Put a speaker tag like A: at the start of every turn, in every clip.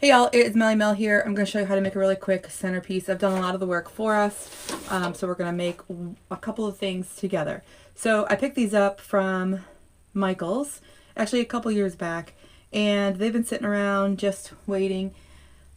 A: Hey y'all, it's Melly Mel here. I'm going to show you how to make a really quick centerpiece. I've done a lot of the work for us, so we're going to make a couple of things together. So I picked these up from Michael's, actually a couple years back, and they've been sitting around just waiting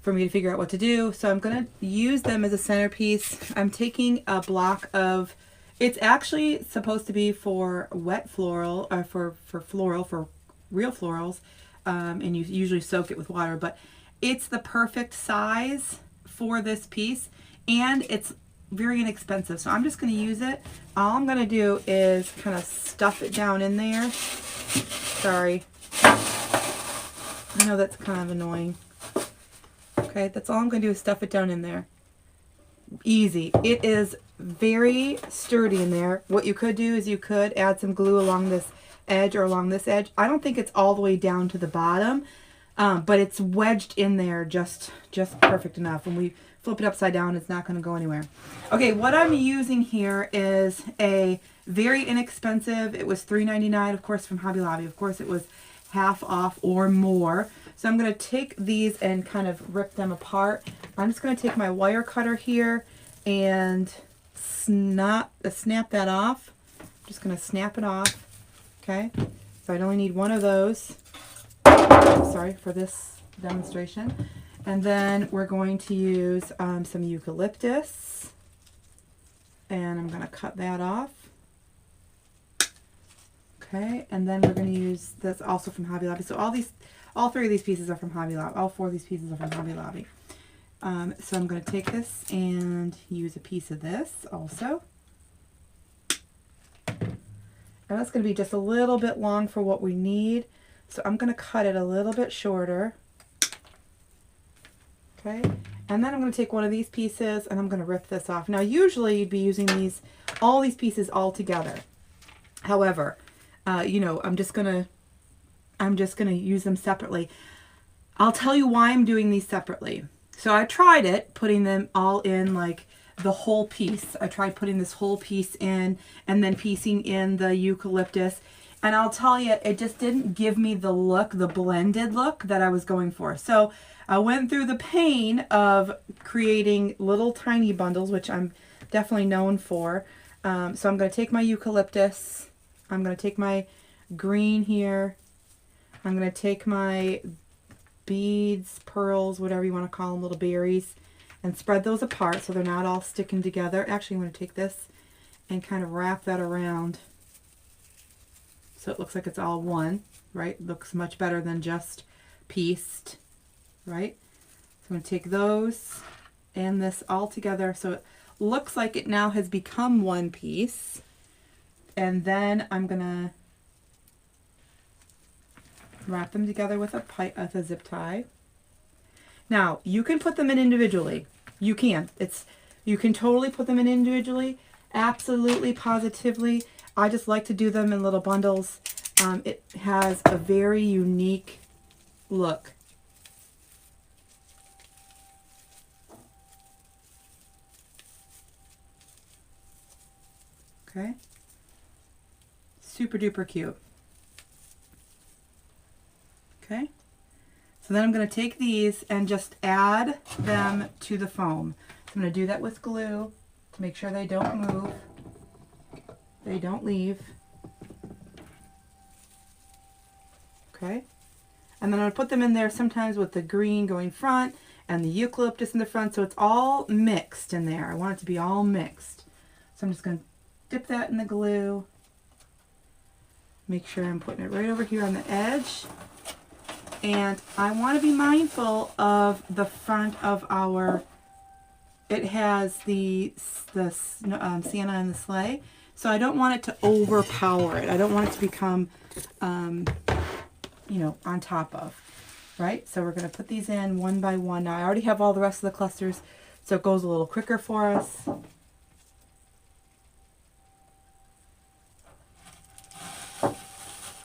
A: for me to figure out what to do. So I'm going to use them as a centerpiece. I'm taking a block of, it's actually supposed to be for wet floral, or for real florals, and you usually soak it with water, but it's the perfect size for this piece, and it's very inexpensive. So I'm just going to use it. All I'm going to do is kind of stuff it down in there. Sorry. I know that's kind of annoying. Okay, that's all I'm going to do is stuff it down in there. Easy. It is very sturdy in there. What you could do is you could add some glue along this edge or along this edge. I don't think it's all the way down to the bottom. But it's wedged in there just perfect enough. When we flip it upside down, it's not going to go anywhere. Okay, what I'm using here is a very inexpensive, it was $3.99, of course, from Hobby Lobby. Of course, it was half off or more. So I'm going to take these and kind of rip them apart. I'm just going to take my wire cutter here and snap that off. I'm just going to snap it off. Okay, so I only need one of those. Sorry for this demonstration. And then we're going to use some eucalyptus, and I'm going to cut that off. Okay, and then we're going to use this also from Hobby Lobby. So all three of these pieces are from Hobby Lobby. All four of these pieces are from Hobby Lobby. So I'm going to take this and use a piece of this also. And that's going to be just a little bit long for what we need. So I'm going to cut it a little bit shorter. Okay, and then I'm going to take one of these pieces and I'm going to rip this off. Now usually you'd be using all these pieces all together. However, you know, I'm just going to use them separately. I'll tell you why I'm doing these separately. So I tried it, putting them all in like the whole piece. I tried putting this whole piece in and then piecing in the eucalyptus. And I'll tell you, it just didn't give me the look, the blended look that I was going for. So I went through the pain of creating little tiny bundles, which I'm definitely known for. So I'm going to take my eucalyptus. I'm going to take my green here. I'm going to take my beads, pearls, whatever you want to call them, little berries, and spread those apart so they're not all sticking together. Actually, I'm going to take this and kind of wrap that around, so it looks like it's all one, right? Looks much better than just pieced, right? So I'm going to take those and this all together so it looks like it now has become one piece. And then I'm going to wrap them together with a zip tie. Now, you can put them in individually. You can. You can totally put them in individually. Absolutely, positively. I just like to do them in little bundles. It has a very unique look. Okay. Super duper cute. Okay. So then I'm going to take these and just add them to the foam. I'm going to do that with glue to make sure they don't move. They don't leave. Okay. And then I'm going to put them in there sometimes with the green going front and the eucalyptus in the front, so it's all mixed in there. I want it to be all mixed. So I'm just going to dip that in the glue. Make sure I'm putting it right over here on the edge. And I want to be mindful of the front of our, it has the Santa and the sleigh. So I don't want it to overpower it. I don't want it to become, you know, on top of, right? So we're going to put these in one by one. Now I already have all the rest of the clusters, so it goes a little quicker for us.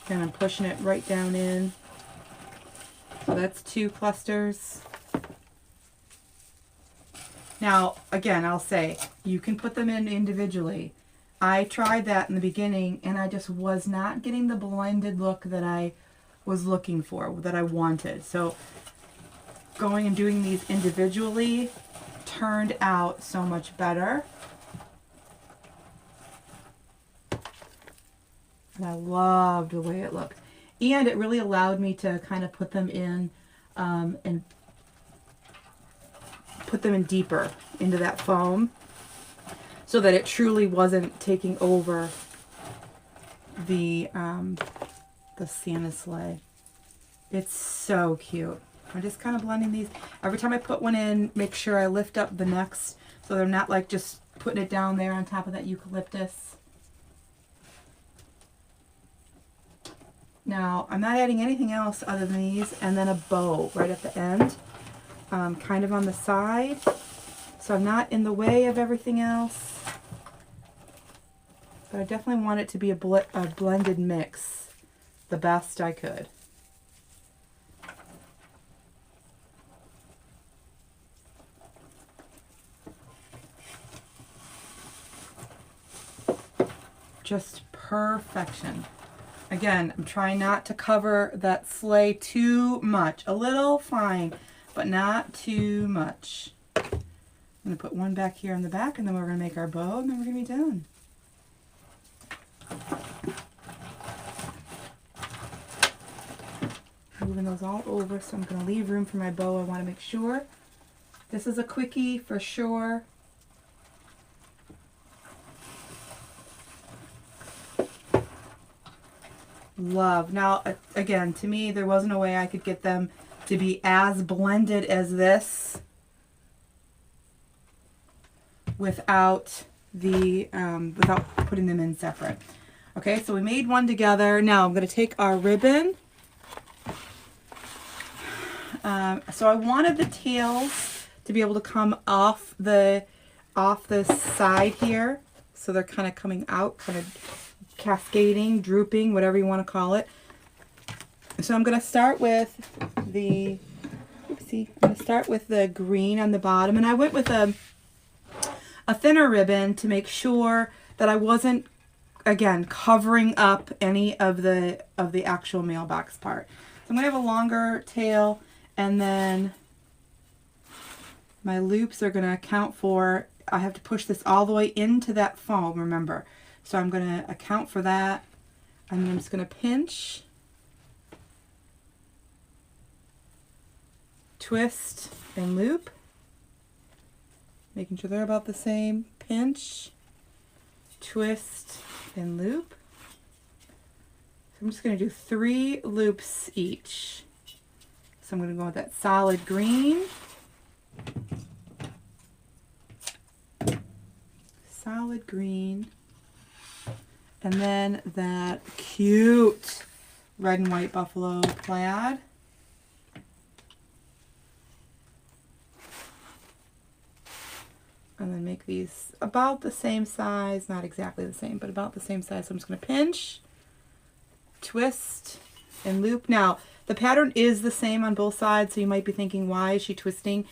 A: And I'm pushing it right down in. So that's 2 clusters. Now, again, I'll say, you can put them in individually. I tried that in the beginning, and I just was not getting the blended look that I was looking for, that I wanted. So going and doing these individually turned out so much better. And I loved the way it looked. And it really allowed me to kind of put them in and put them in deeper into that foam so that it truly wasn't taking over the Santa sleigh. It's so cute. I'm just kind of blending these. Every time I put one in, make sure I lift up the next so they're not like just putting it down there on top of that eucalyptus. Now, I'm not adding anything else other than these, and then a bow right at the end, kind of on the side, so I'm not in the way of everything else. But I definitely want it to be a blended mix, the best I could. Just perfection. Again, I'm trying not to cover that sleigh too much. A little, fine, but not too much. I'm going to put one back here in the back, and then we're going to make our bow, and then we're going to be done. Moving those all over, so I'm going to leave room for my bow. I want to make sure. This is a quickie for sure. Love. Now, again, to me, there wasn't a way I could get them to be as blended as this without putting them in separate. Okay, so we made one together. Now I'm going to take our ribbon. So I wanted the tails to be able to come off the side here, so they're kind of coming out, kind of cascading, drooping, whatever you want to call it. So I'm going to start with the, oopsie, I'm going to start with the green on the bottom, and I went with a thinner ribbon to make sure that I wasn't, again, covering up any of the actual mailbox part. So I'm going to have a longer tail, and then my loops are going to account for, I have to push this all the way into that foam, remember. So I'm going to account for that, and then I'm just going to pinch, twist, and loop, making sure they're about the same. Pinch, twist, and loop. So I'm just going to do 3 loops each. So I'm going to go with that solid green, and then that cute red and white buffalo plaid. And then make these about the same size, not exactly the same, but about the same size. So I'm just going to pinch, twist, and loop. Now, the pattern is the same on both sides, so you might be thinking, why is she twisting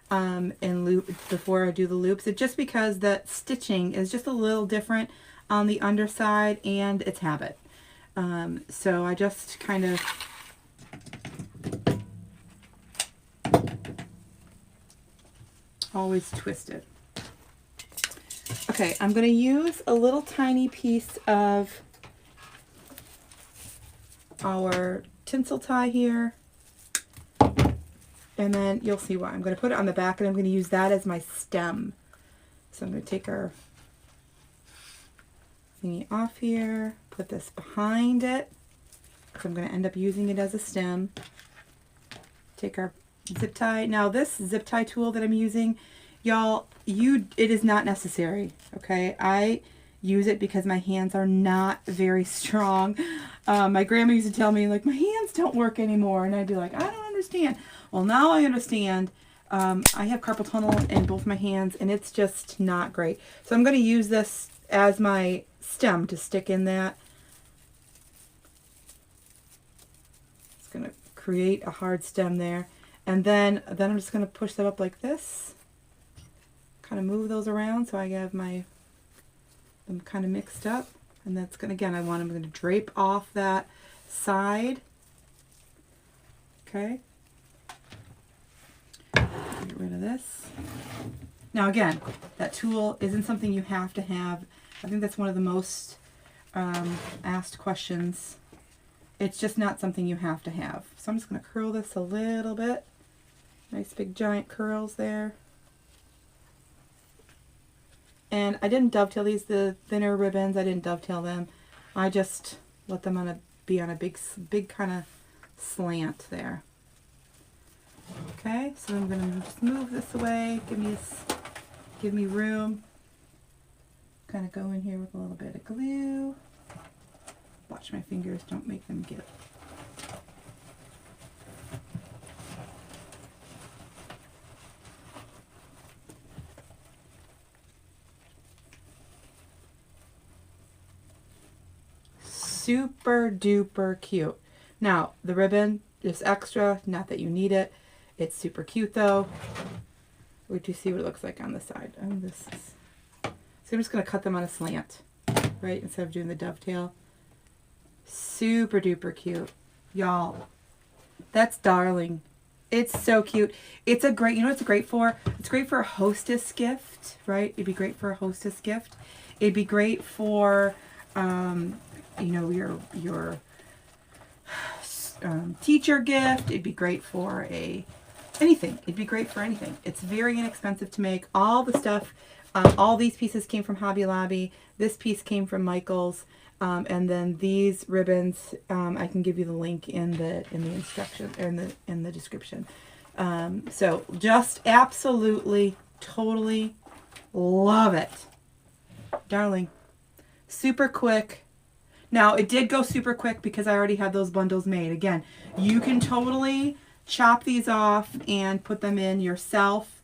A: and loop before I do the loops? It's just because the stitching is just a little different on the underside, and it's habit. So I just kind of always twist it. Okay, I'm going to use a little tiny piece of our tinsel tie here, and then you'll see why. I'm going to put it on the back, and I'm going to use that as my stem. So I'm going to take our thingy off here, put this behind it, because I'm going to end up using it as a stem. Take our zip tie. Now this zip tie tool that I'm using, y'all, it is not necessary, okay? I use it because my hands are not very strong. My grandma used to tell me, like, my hands don't work anymore, and I'd be like, I don't understand. Well, now I understand. I have carpal tunnel in both my hands, and it's just not great. So I'm going to use this as my stem to stick in that. It's going to create a hard stem there. And then I'm just going to push that up like this. Kind of move those around so I have them kind of mixed up. And that's going to, again, I'm going to drape off that side. Okay. Get rid of this. Now again, that tool isn't something you have to have. I think that's one of the most asked questions. It's just not something you have to have. So I'm just going to curl this a little bit. Nice big giant curls there. And I didn't dovetail these, the thinner ribbons. I didn't dovetail them. I just let them be on a big kind of slant there. Okay, so I'm going to just move this away. Give me room. Kind of go in here with a little bit of glue. Watch my fingers, don't make them get. Super duper cute. Now, the ribbon, just extra, not that you need it. It's super cute though. Wait to see what it looks like on the side. So I'm just going to cut them on a slant, right, instead of doing the dovetail. Super duper cute. Y'all, that's darling. It's so cute. It's a great, you know what it's great for? It's great for a hostess gift, right? It'd be great for a hostess gift. It'd be great for, you know, your teacher gift. It'd be great for anything. It'd be great for anything. It's very inexpensive to make. All the stuff, all these pieces came from Hobby Lobby. This piece came from Michael's. And then these ribbons, I can give you the link in the instruction or in the description. So just absolutely, totally love it, darling. Super quick. Now it did go super quick because I already had those bundles made. Again, you can totally chop these off and put them in yourself,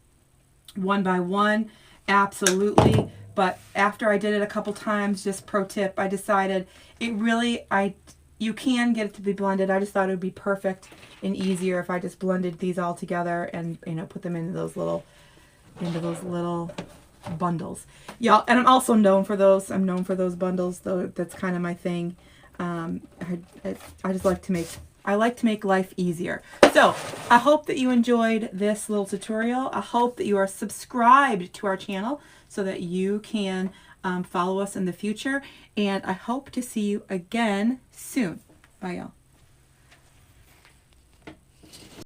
A: one by one. Absolutely. But after I did it a couple times, just pro tip, I decided you can get it to be blended. I just thought it would be perfect and easier if I just blended these all together and, you know, put them into those little bundles. Yeah, and I'm also known for those. I'm known for those bundles, though. That's kind of my thing. I just like to make life easier. So I hope that you enjoyed this little tutorial. I hope that you are subscribed to our channel so that you can follow us in the future. And I hope to see you again soon. Bye, y'all.